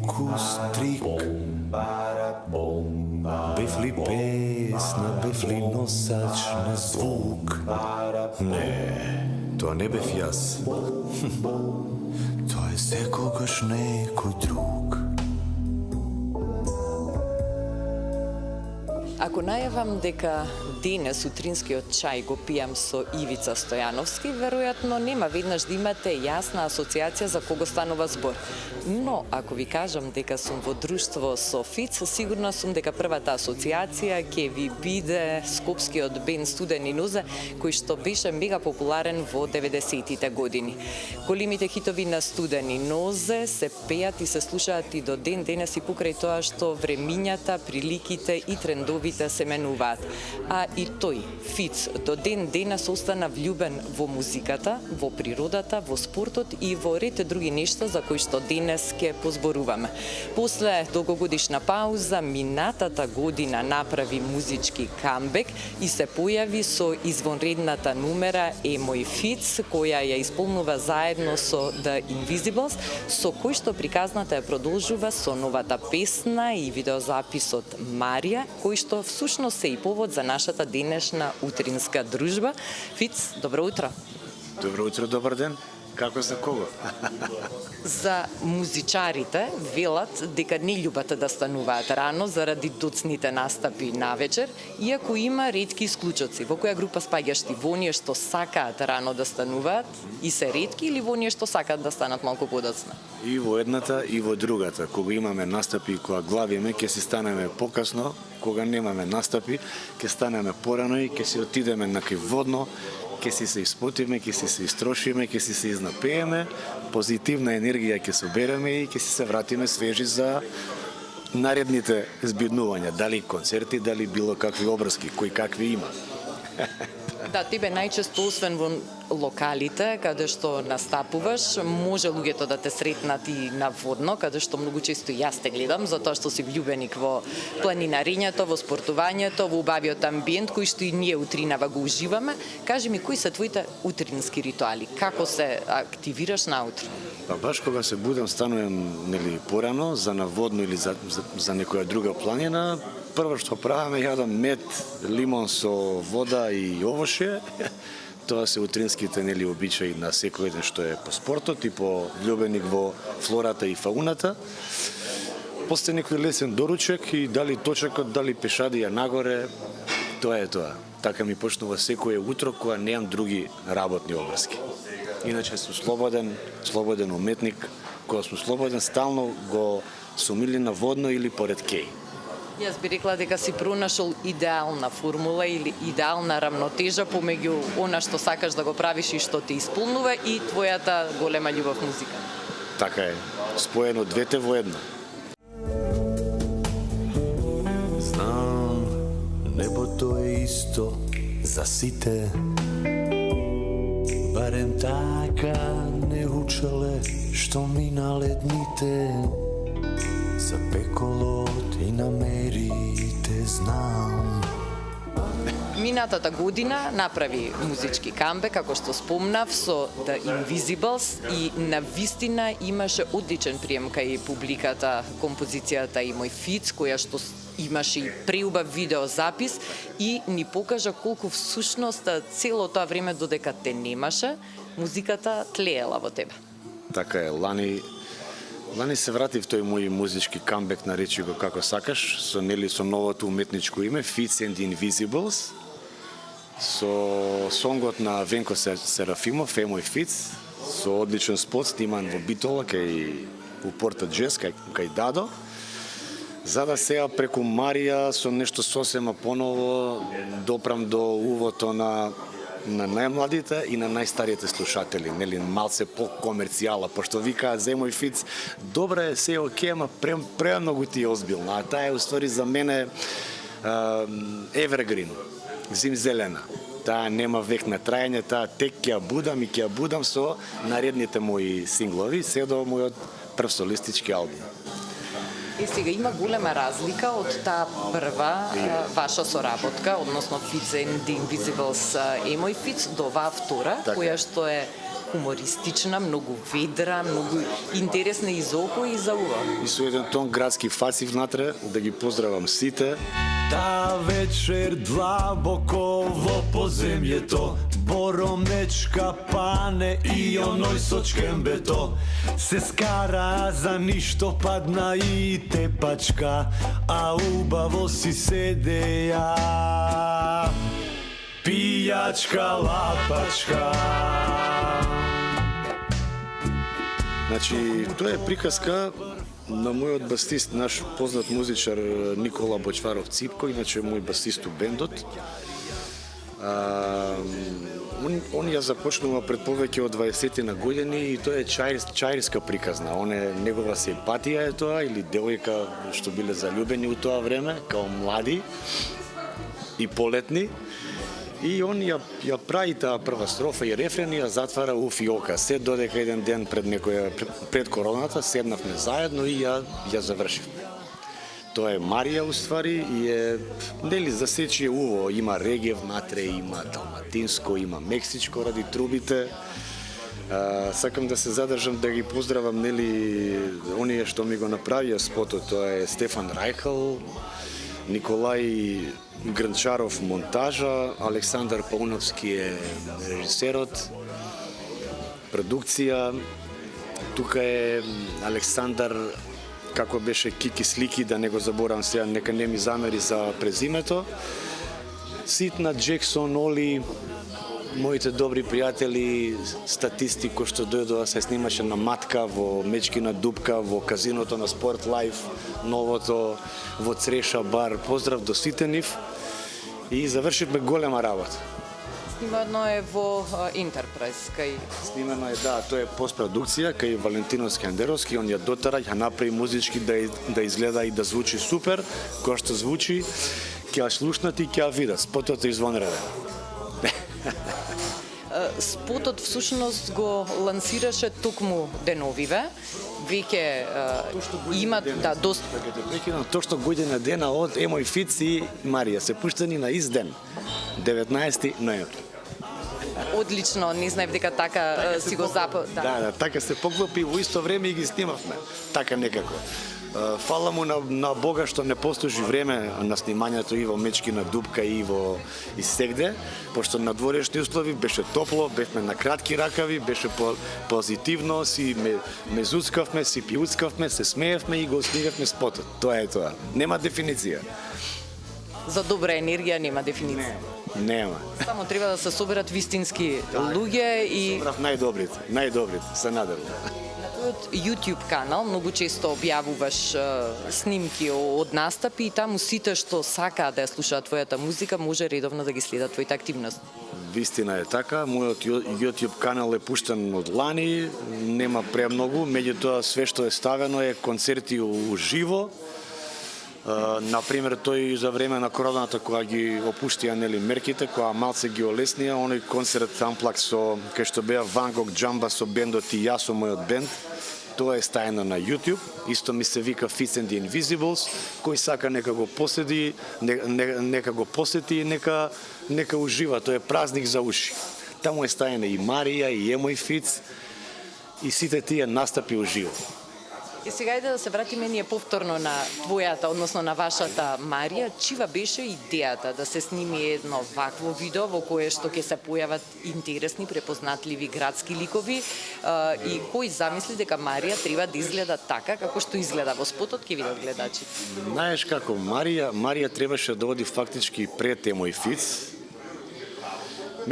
циркус трик, бефли песна, бефли носач на звук. Не, тоа не бев јас. Тоа е секогаш некој друг. Ако најавам дека денес утринскиот чај го пијам со Ивица Стојановски, веројатно нема веднаш да имате јасна асоциација за кого станува збор. Но, ако ви кажам дека сум во друштво со Фиц, сигурна сум дека првата асоциација ќе ви биде скопскиот бенд Студени нозе, кој што беше мега популарен во 90-тите години. Големите хитови на Студени нозе се пеат и се слушаат и до ден денес и покрај тоа што времињата, приликите и трендовите се менуваат. А и тој, Фиц, до ден денес остана влюбен во музиката, во природата, во спортот и во ред други нешта за кои што денес ќе позборуваме. После долгогодишна пауза, минатата година направи музички камбек и се појави со извонредната нумера Е мој Фиц, која ја исполнува заедно со The Invisibles, со кој што приказната ја продолжува со новата песна и видеозаписот Марија, кој што всушност се и повод за нашата денешна утринска дружба. Фиц, добро утро. Добро утро, добар ден. Како за кого? За музичарите велат дека не љубат да стануваат рано заради доцните настапи навечер, иако има ретки исклучоци. Во која група спаѓаш ти? Во оние што сакаат рано да стануваат и се ретки или во оние што сакаат да станат малку подоцна? И во едната и во другата. Кога имаме настапи кога главиме, ќе си станеме покасно, кога немаме настапи, ќе станеме порано и ќе си отидеме на кај водно, ќе си се испотиме, ќе си се истрошиме, ќе си се изнапееме, позитивна енергија ќе собереме и ќе си се вратиме свежи за наредните збиднувања, дали концерти, дали било какви обрски, кои какви има. Да, тебе најчесто, освен во локалите, каде што настапуваш, може луѓето да те сретнат и на водно, каде што многу често и јас те гледам, затоа што си влюбеник во планинарењето, во спортувањето, во убавиот амбиент, кој што и ние утринава го уживаме. Кажи ми, кои се твоите утрински ритуали? Како се активираш наутро? Па баш кога се будам, станувам порано за наводно или за некоја друга планина, прво што правиме, јадам мед, лимон со вода и овошје. Тоа се утринските обичаи на секој ден што е по спортот и по љубеник во флората и фауната. После некој лесен доручек и дали точекот, дали пешадија нагоре, тоа е тоа. Така ми почнува секое утро кога неам други работни обврски. Иначе сум слободен уметник. Кога сум слободен, стално го сум или на водно или поред кеј. Јас би рекла дека си пронашол идеална формула или идеална рамнотежа помеѓу она што сакаш да го правиш и што те исполнува и твојата голема љубов музика. Така е, споено двете во едно. Знам, небото е исто за сите, барем така не учеле што минале дните. За пеколот и намерите знам. Минатата година направи музички камбек, како што спомнав, со The Invisibles и на вистина имаше одличен прием кај публиката композицијата И мој Фиц, која што имаше и преубав видеозапис и ни покажа колку всушност цело тоа време додека те немаше, музиката тлеела во тебе. Така е, Лани се вратив тој мој музички камбек, наречи го како сакаш, со новото уметничко име Fits and Invisibles, со сонгот на Венко Серафимов, Е мој Фиц, со одличен спот сниман во Битола кај у Порта Джез, кај Дадо. За да сега преку Марија со нешто сосема поново допрам до увото на најмладите и на најстариите слушатели, малце по-комерцијала, пошто викаат за мој Фиц, добра е, се окей, ама премногу ти е озбилна, а таа е уствари за мене evergreen, зимзелена. Таа нема век на трајање, таа тек ќе ја будам со наредните мои синглови, се до мојот прв солистички албум. И сега има голема разлика од таа прва ваша соработка, односно Fits and the Invisibles Е мој Фиц, до оваа втора, така, која што е хумористична, многу ведра, многу интересна и за око и за уво. И со еден тон градски фаци внатре, да ги поздравам сите. Та вечер длабоко во поземјето, боромечка пане и оној со чкембето, се скара за ништо, падна и тепачка, а убаво си седеја пијачка лапачка. Значи, тоа е приказка на мојот басист, наш познат музичар Никола Бочваров Ципко, иначе мој басист у бендот. Он ја започнува пред повеќе од 20 на години и тоа е чаирска приказна. Он е негова симпатија е тоа, или девојка што биле заљубени у тоа време, као млади и полетни. И он ја прави таа прва строфа и рефрен и ја затвара у фиока. Се додека еден ден пред короната седнавме заедно и ја завршивме. Тоа е Марија уствари и е нели засечие уво, има реге внатре, има далматинско, има мексичко ради трубите. Сакам да се задржам да ги поздравам нели оние што ми го направија спотот, тоа е Стефан Рајхал, Николај Грнчаров монтажа, Александар Пауновски е режисерот, продукција. Тука е Александар, како беше Кики Слики, да не го заборавам сега, нека не ми замери за презимето. Ситна, Джексон, Оли, моите добри пријатели, статисти кои што дојдоа, се снимаше на Матка, во Мечкина дупка, во казиното на Спорт Лайф, новото, во Цреша бар. Поздрав до сите нив и завршивме голема работа. Снимано е во Интерпрайз, кај... Снимано е, да, тоа е постпродукција, кај Валентино Скендеровски, он ја дотара, ја направи музички да изгледа и да звучи супер, кој што звучи, ќе ја слушнат и ќе ја видат, спотот е извонреден. Спотот всушност го лансираше токму деновиве, веќе има да доста Тоа што година дена од Емој Фиц и Марија се пуштени на ист ден, 19 ноември. одлично, не знаев дека така си го Да, така се поклопи во исто време и ги снимавме. Така некако. Фала му на Бога што не постужи време на снимањето и во Мечкина дупка и и сегде, пошто на дворешни услови беше топло, бевме на кратки ракави, беше позитивно, си ме зуцкавме, си пиуцкавме, се смеевме и го снимавме спотот. Тоа е тоа. Нема дефиниција. За добра енергија нема дефиниција. Нема. Само треба да се соберат вистински луѓе и Собрав најдобрите, се надевам. твојот YouTube канал многу често објавуваш снимки од настапи и таму сите што сакаат да ја слушаат твојата музика може редовно да ги следат твоите активности. Вистина е така, мојот YouTube канал е пуштен од лани, нема премногу, меѓутоа све што е ставено е концерти уживо. Например, тој за време на короната кога ги опуштија нели мерките, кога малце ги олеснија, оној концерт Unplugged кај што беа Ван Гог Джамба со бендот и јас со мојот бенд, тоа е стајано на YouTube. Исто ми се вика Fits and the Invisibles, кој сака нека го поседи, нека го посети и нека ужива, тоа е празник за уши. Таму е стајана и Марија, и Емој Фиц, и сите тие настапи уживо. И сега иде да се вратиме ние повторно на твојата, односно на вашата Марија. Чива беше идејата да се сними едно вакво видео во кое што ќе се појават интересни, препознатливи градски ликови и кој замисли дека Марија треба да изгледа така како што изгледа во спотот, ќе видат гледачите. Знаеш како, Марија требаше да оди фактички пред Емој Фиц.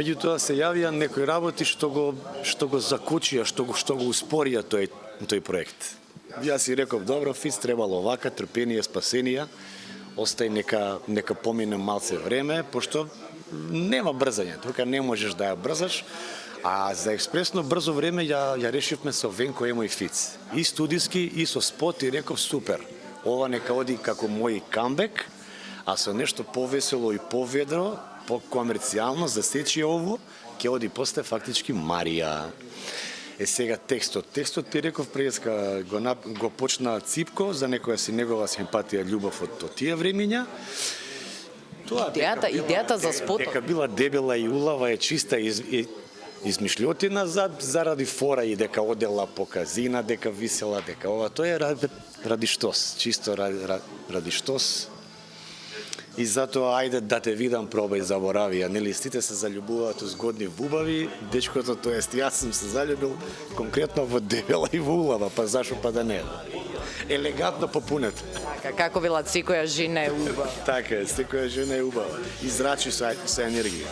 Меѓутоа се јавија некои работи што го закочија, што го успорија тој проект. Јас си реков, добро, Фиц требало овака, трпение, спасение, остај нека помине малце време, пошто нема брзање, тука не можеш да ја брзаш, а за експресно брзо време ја решивме со Венко Емој Фиц. И студиски, и со спот, и реков, супер, ова нека оди како мој камбек, а со нешто повесело и поведро, по-комерцијално, засечи ово, ќе оди после фактички Марија. Е сега текстот. Текстот ти реков преска го почна Ципко за некоја си негова симпатија, љубов од тие времиња. Идејата за спотот. Дека била дебела и улава е чиста измишлјотина заради фора и дека одела по казина, дека висела, дека ова, тоа е ради штос, чисто ради штос. И затоа, ајде да те видам, пробај, заборави. А нели сите се заљубуваат згодни во убави, дечкото, тоест јас сум се заљубил конкретно во дебела и во улава, па зашо па да не? Елегантно попунет. Како велат, секоја жена е убава. Така е, секоја жена е убава. Израчи со енергија.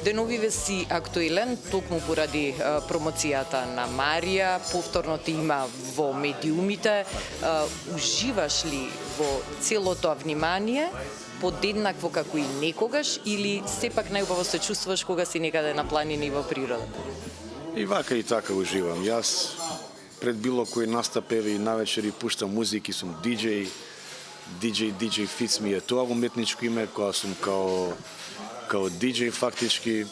Деновиве си актуелен, токму поради промоцијата на Марија, повторно те има во медиумите. Уживаш ли во целото внимание, подеднакво како и некогаш, или сепак најубаво се чувствуваш кога си некаде на планина и во природа? И вака и така уживам. Јас пред било кој настап и навечери пуштам музики, сум DJ Fitz ми е тоа уметничко име, која сум као DJ фактички.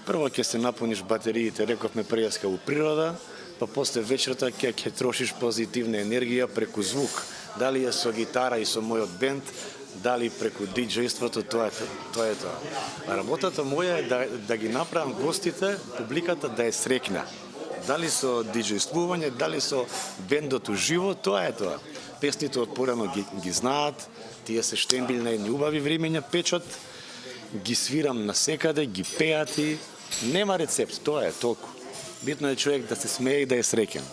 Прво ќе се напуниш батериите, рековме преска у природа, па после вечерта ќе трошиш позитивна енергија преку звук. Дали е со гитара и со мојот бенд, дали преку диџејството, тоа е тоа. Работата моја е да ги направам гостите, публиката да е среќна. Дали со диџејствување, дали со бендот уживо, тоа е тоа. Песните од порано ги знаат, тие се штембили на едни убави времења печат, ги свирам насекаде, ги пеат и нема рецепт, тоа е толку. Битно е човек да се смее и да е среќен.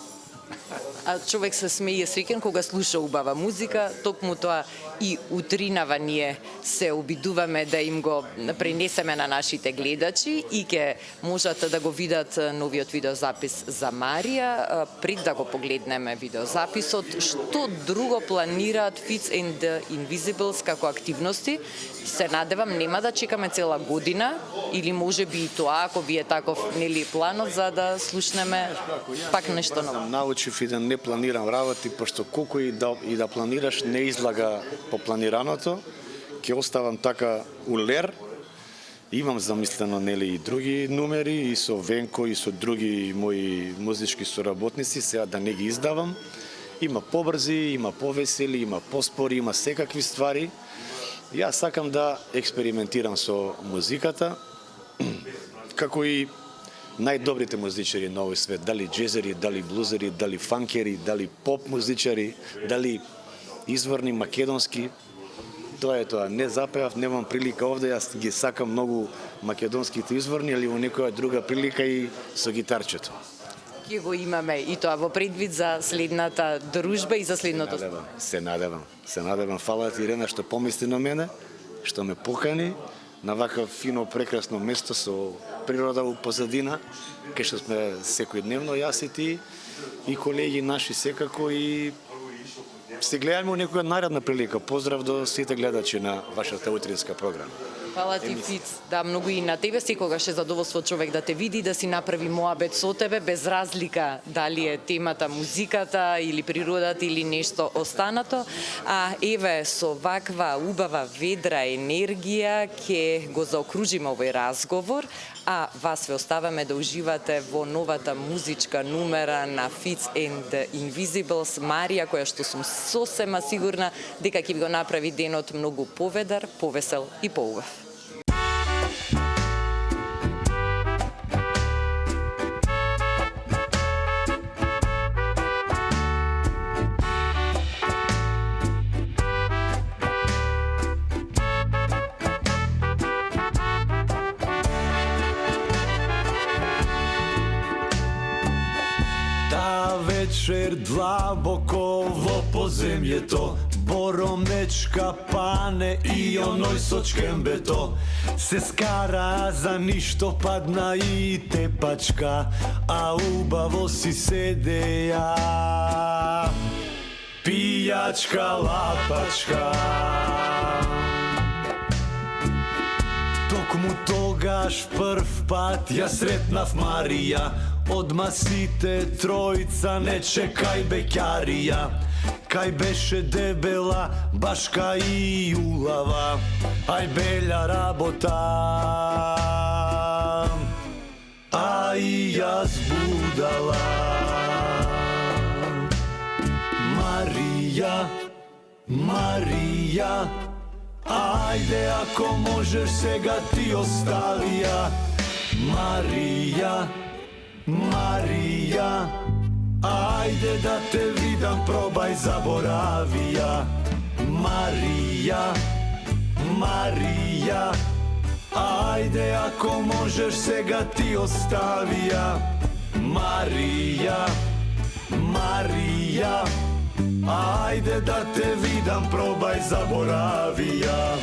А човек се смее среќен кога слуша убава музика, токму тоа и утринава ние се обидуваме да им го пренесеме на нашите гледачи и ќе можат да го видат новиот видеозапис за Марија. Пред да го погледнеме видеозаписот, што друго планираат Fitz and the Invisibles како активности? Се надевам нема да чекаме цела година или можеби и тоа, ако ви е таков нели планот, за да слушнеме пак нешто ново. Научив и да не планирам работи, пошто колку и да планираш не излага по планираното, ќе оставам така улер. Имам замислено нели и други номери и со Венко и со други мои музички соработници, сега да не ги издавам. Има побрзи, има повесели, има поспори, има секакви ствари. Јас сакам да експериментирам со музиката, како и најдобрите музичари на овој свет, дали джезери, дали блузери, дали фанкери, дали поп музичари, дали изворни македонски. Тоа е тоа. Не запеав, немам прилика овде, јас ги сакам многу македонските изворни, али во некоја друга прилика и со гитарчето. Ќе го имаме и тоа во предвид за следната дружба и за следното. Се надевам. Фала ти, Ирена, што помисли на мене, што ме покани на вака фино, прекрасно место со природа во позадина, кај што сме секојдневно, јас и ти, и колеги наши секако, и се гледаме во некоја наредна прилика. Поздрав до сите гледачи на вашата утринска програма. Фала ти, Фиц. Да, многу и на тебе секогаш е задоволство човек да те види, да си направи моабет со тебе, без разлика дали е темата музиката или природата или нешто останато. А еве, со ваква убава ведра енергија ќе го заокружиме овој разговор, а вас ве оставаме да уживате во новата музичка numera на Fitz and the Invisibles, Марија, која што сум сосема сигурна дека ќе го направи денот многу поведар, повесел и поубав. Вечер длабоко во поземјето, боромечка пане и оној со чкембето. Се скара за ништо, падна и тепачка, а убаво си седеја пијачка лапачка. Токму тогаш прв пат ја сретнав Марија, одма сите тројца не чекај беќарија. Кај беше дебела, башка и улава, ај белја работа. А и јас будала. Марија, Марија, ајде ако можеш сега ти остави ја. Marija, Marija, ajde da te vidam, probaj zaboravija. Marija, Marija, ajde ako možeš se ga ti ostavija. Marija, Marija, ajde da te vidam, probaj zaboravija.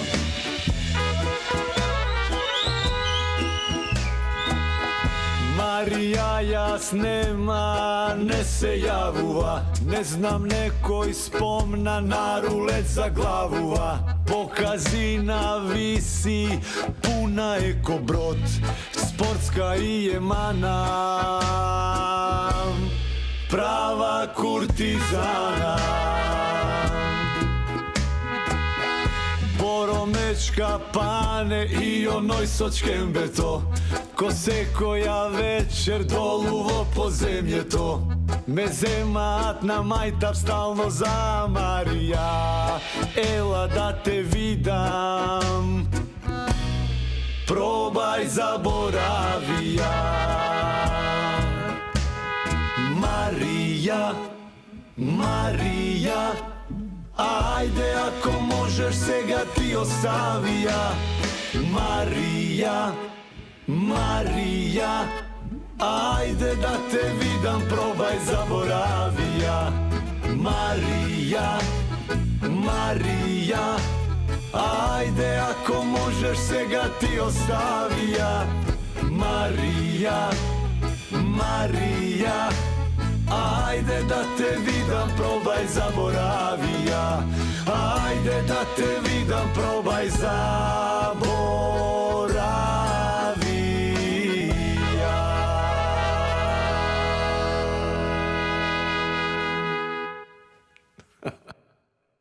Marija jas nema, ne se javuva, ne znam nekoj spomna na rulet za glavuva. Pokazina visi, puna je ko brod, sportska i je mana, prava kurtizana. Boromečka pane i onoj sočkem beto, ko se koja večer doluvo po zemlje to. Me zemat na majtab stalno za Marija, ela da te vidam, probaj zaboravija. Marija, Marija, ajde ako možeš se ga ti ostavija. Marija, Marija, ajde da te vidam, probaj zaboravija. Marija, Marija, ajde ako možeš se ga ti ostavija. Marija, Marija, ajde da te vidam, probaj zaboravija. Ajde da te vidam, probaj zaboravija.